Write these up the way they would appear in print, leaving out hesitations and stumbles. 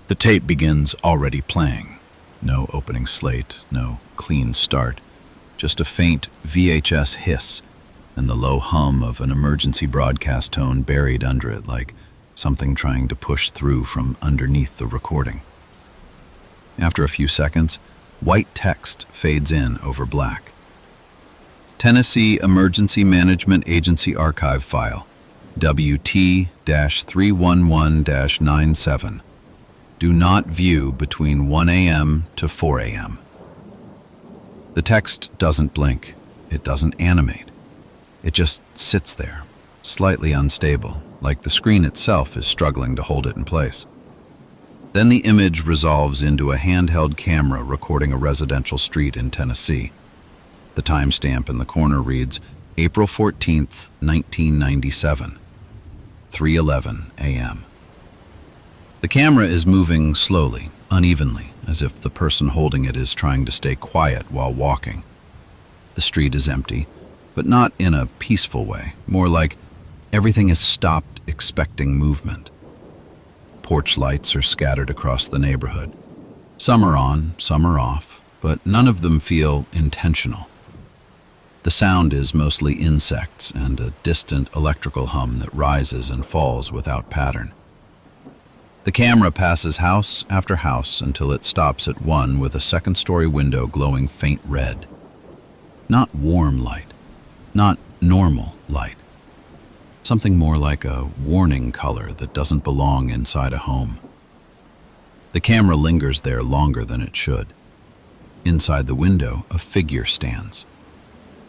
The tape begins already playing. No opening slate, no clean start, just a faint VHS hiss and the low hum of an emergency broadcast tone buried under it, like something trying to push through from underneath the recording. After a few seconds, white text fades in over black. Tennessee Emergency Management Agency Archive File, WT-311-97. Do not view between 1 a.m. to 4 a.m. The text doesn't blink. It doesn't animate. It just sits there, slightly unstable, like the screen itself is struggling to hold it in place. Then the image resolves into a handheld camera recording a residential street in Tennessee. The timestamp in the corner reads April 14th, 1997, 3:11 a.m. The camera is moving slowly, unevenly, as if the person holding it is trying to stay quiet while walking. The street is empty, but not in a peaceful way, more like everything is stopped expecting movement. Porch lights are scattered across the neighborhood. Some are on, some are off, but none of them feel intentional. The sound is mostly insects and a distant electrical hum that rises and falls without pattern. The camera passes house after house until it stops at one with a second-story window glowing faint red. Not warm light, not normal light. Something more like a warning color that doesn't belong inside a home. The camera lingers there longer than it should. Inside the window, a figure stands.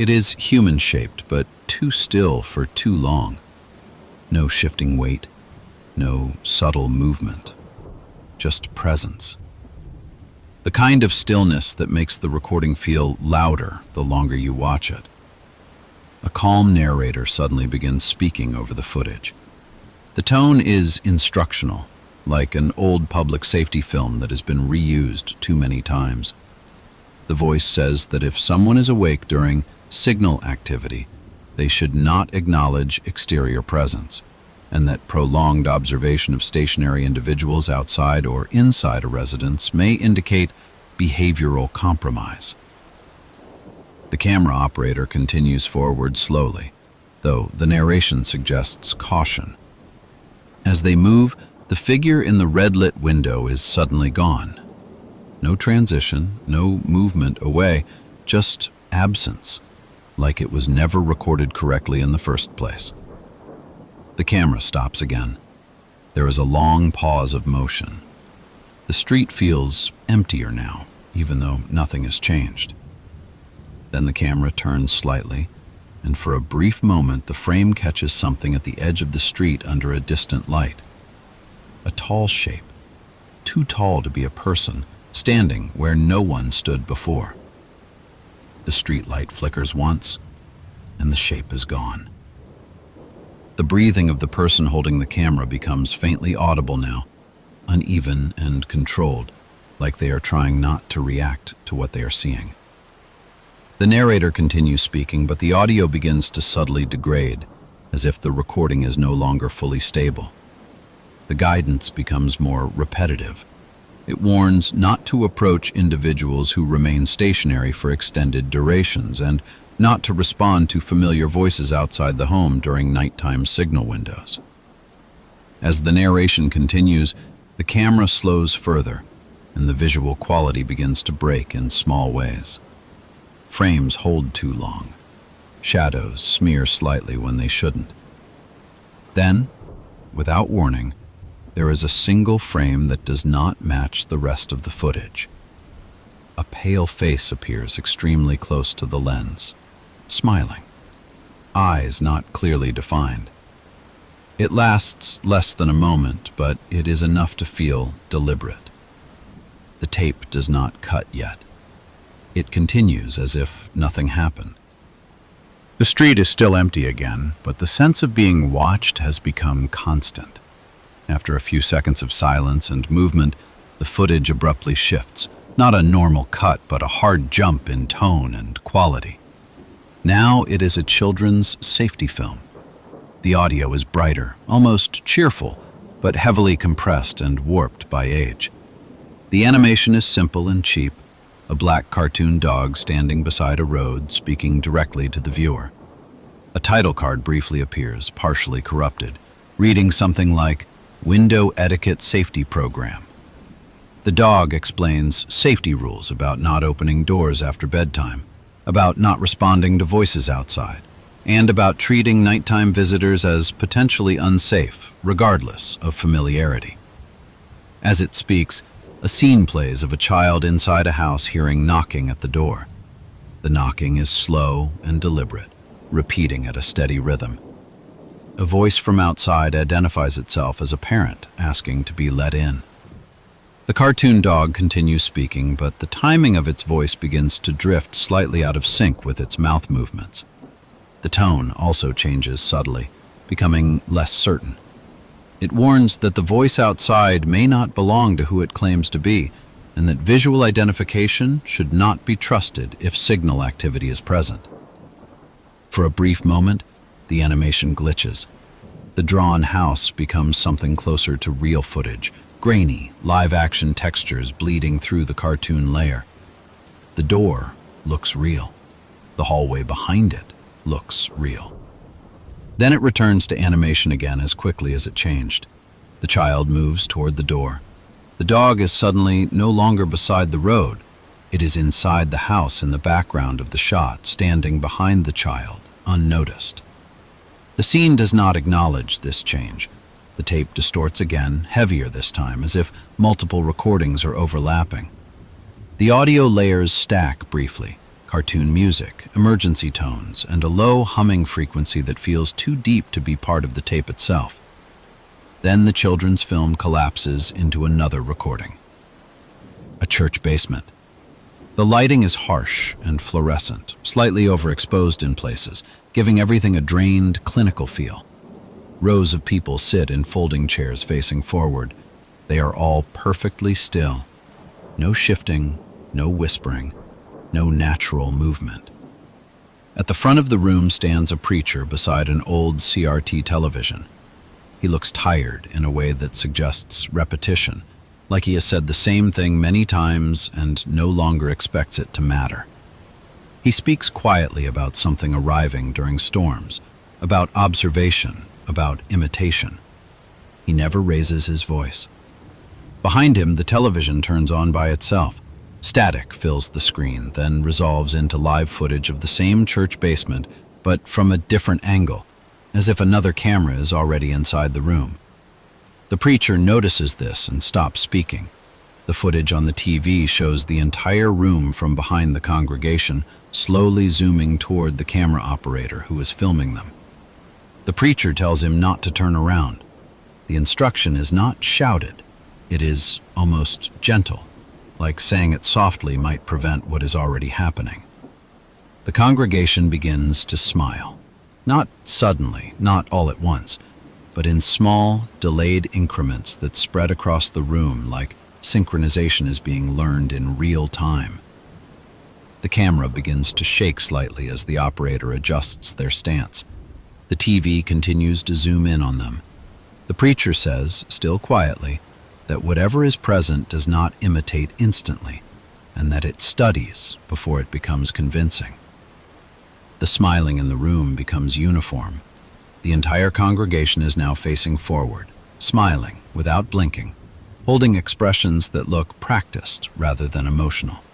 It is human-shaped, but too still for too long. No shifting weight, no subtle movement, just presence. The kind of stillness that makes the recording feel louder the longer you watch it. A calm narrator suddenly begins speaking over the footage. The tone is instructional, like an old public safety film that has been reused too many times. The voice says that if someone is awake during signal activity, they should not acknowledge exterior presence, and that prolonged observation of stationary individuals outside or inside a residence may indicate behavioral compromise. The camera operator continues forward slowly, though the narration suggests caution. As they move, the figure in the red-lit window is suddenly gone. No transition, no movement away, just absence, like it was never recorded correctly in the first place. The camera stops again. There is a long pause of motion. The street feels emptier now, even though nothing has changed. Then the camera turns slightly, and for a brief moment the frame catches something at the edge of the street under a distant light. A tall shape, too tall to be a person, standing where no one stood before. The street light flickers once, and the shape is gone. The breathing of the person holding the camera becomes faintly audible now, uneven and controlled, like they are trying not to react to what they are seeing. The narrator continues speaking, but the audio begins to subtly degrade, as if the recording is no longer fully stable. The guidance becomes more repetitive. It warns not to approach individuals who remain stationary for extended durations, and not to respond to familiar voices outside the home during nighttime signal windows. As the narration continues, the camera slows further, and the visual quality begins to break in small ways. Frames hold too long. Shadows smear slightly when they shouldn't. Then, without warning, there is a single frame that does not match the rest of the footage. A pale face appears extremely close to the lens, smiling, eyes not clearly defined. It lasts less than a moment, but it is enough to feel deliberate. The tape does not cut yet. It continues as if nothing happened. The street is still empty again, but the sense of being watched has become constant. After a few seconds of silence and movement, the footage abruptly shifts. Not a normal cut, but a hard jump in tone and quality. Now it is a children's safety film. The audio is brighter, almost cheerful, but heavily compressed and warped by age. The animation is simple and cheap, a black cartoon dog standing beside a road speaking directly to the viewer. A title card briefly appears, partially corrupted, reading something like Window Etiquette Safety Program. The dog explains safety rules about not opening doors after bedtime, about not responding to voices outside, and about treating nighttime visitors as potentially unsafe, regardless of familiarity. As it speaks, a scene plays of a child inside a house hearing knocking at the door. The knocking is slow and deliberate, repeating at a steady rhythm. A voice from outside identifies itself as a parent asking to be let in. The cartoon dog continues speaking, but the timing of its voice begins to drift slightly out of sync with its mouth movements. The tone also changes subtly, becoming less certain. It warns that the voice outside may not belong to who it claims to be, and that visual identification should not be trusted if signal activity is present. For a brief moment, the animation glitches. The drawn house becomes something closer to real footage, grainy, live-action textures bleeding through the cartoon layer. The door looks real. The hallway behind it looks real. Then it returns to animation again as quickly as it changed. The child moves toward the door. The dog is suddenly no longer beside the road. It is inside the house in the background of the shot, standing behind the child, unnoticed. The scene does not acknowledge this change. The tape distorts again, heavier this time, as if multiple recordings are overlapping. The audio layers stack briefly. Cartoon music, emergency tones, and a low humming frequency that feels too deep to be part of the tape itself. Then the children's film collapses into another recording. A church basement. The lighting is harsh and fluorescent, slightly overexposed in places, giving everything a drained, clinical feel. Rows of people sit in folding chairs facing forward. They are all perfectly still. No shifting, no whispering, no natural movement. At the front of the room stands a preacher beside an old CRT television. He looks tired in a way that suggests repetition, like he has said the same thing many times and no longer expects it to matter. He speaks quietly about something arriving during storms, about observation, about imitation. He never raises his voice. Behind him, the television turns on by itself. Static fills the screen, then resolves into live footage of the same church basement, but from a different angle, as if another camera is already inside the room. The preacher notices this and stops speaking. The footage on the TV shows the entire room from behind the congregation, slowly zooming toward the camera operator who is filming them. The preacher tells him not to turn around. The instruction is not shouted. It is almost gentle, like saying it softly might prevent what is already happening. The congregation begins to smile. Not suddenly, not all at once, but in small, delayed increments that spread across the room like synchronization is being learned in real time. The camera begins to shake slightly as the operator adjusts their stance. The TV continues to zoom in on them. The preacher says, still quietly, that whatever is present does not imitate instantly, and that it studies before it becomes convincing. The smiling in the room becomes uniform. The entire congregation is now facing forward, smiling without blinking, holding expressions that look practiced rather than emotional.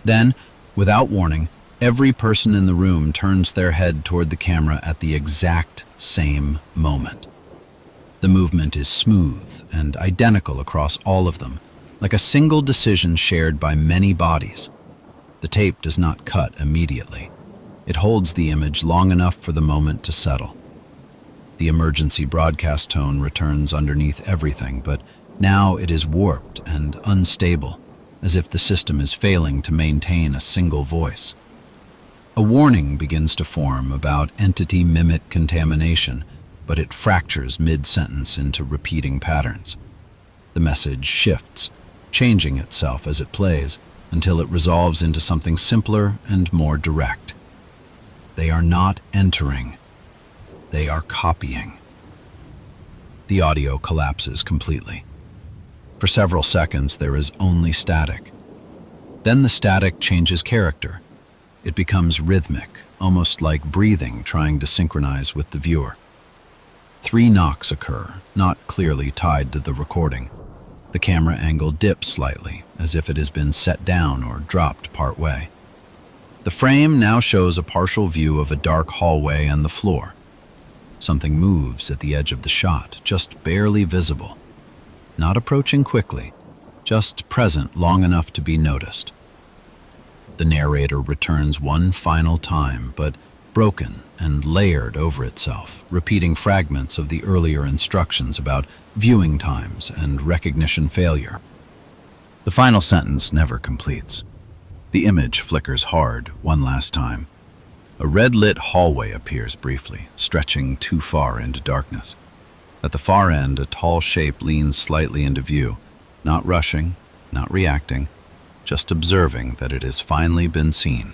Then, without warning, every person in the room turns their head toward the camera at the exact same moment. The movement is smooth and identical across all of them, like a single decision shared by many bodies. The tape does not cut immediately. It holds the image long enough for the moment to settle. The emergency broadcast tone returns underneath everything, but now it is warped and unstable, as if the system is failing to maintain a single voice. A warning begins to form about entity mimic contamination, but it fractures mid-sentence into repeating patterns. The message shifts, changing itself as it plays, until it resolves into something simpler and more direct. They are not entering. They are copying. the audio collapses completely. For several seconds, there is only static. Then the static changes character. It becomes rhythmic, almost like breathing trying to synchronize with the viewer. 3 knocks occur, not clearly tied to the recording. The camera angle dips slightly, as if it has been set down or dropped partway. The frame now shows a partial view of a dark hallway and the floor. Something moves at the edge of the shot, just barely visible. Not approaching quickly, just present long enough to be noticed. The narrator returns one final time, but broken and layered over itself, repeating fragments of the earlier instructions about viewing times and recognition failure. The final sentence never completes. The image flickers hard one last time. A red-lit hallway appears briefly, stretching too far into darkness. At the far end, a tall shape leans slightly into view, not rushing, not reacting, just observing that it has finally been seen.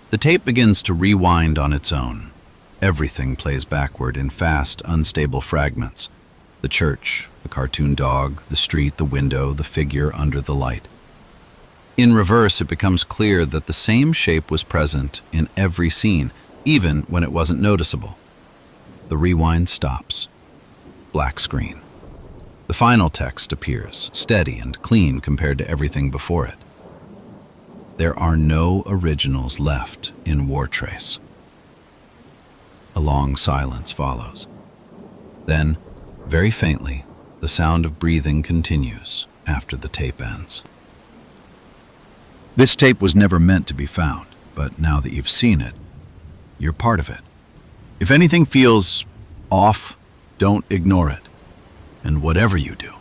The tape begins to rewind on its own. Everything plays backward in fast, unstable fragments. The church, the cartoon dog, the street, the window, the figure under the light. In reverse, it becomes clear that the same shape was present in every scene, even when it wasn't noticeable. The rewind stops. Black screen. The final text appears, steady and clean compared to everything before it. There are no originals left in War Trace. A long silence follows. Then, very faintly, the sound of breathing continues after the tape ends. This tape was never meant to be found, but now that you've seen it, you're part of it. If anything feels off, don't ignore it. And whatever you do,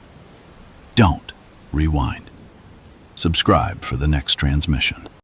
don't rewind. Subscribe for the next transmission.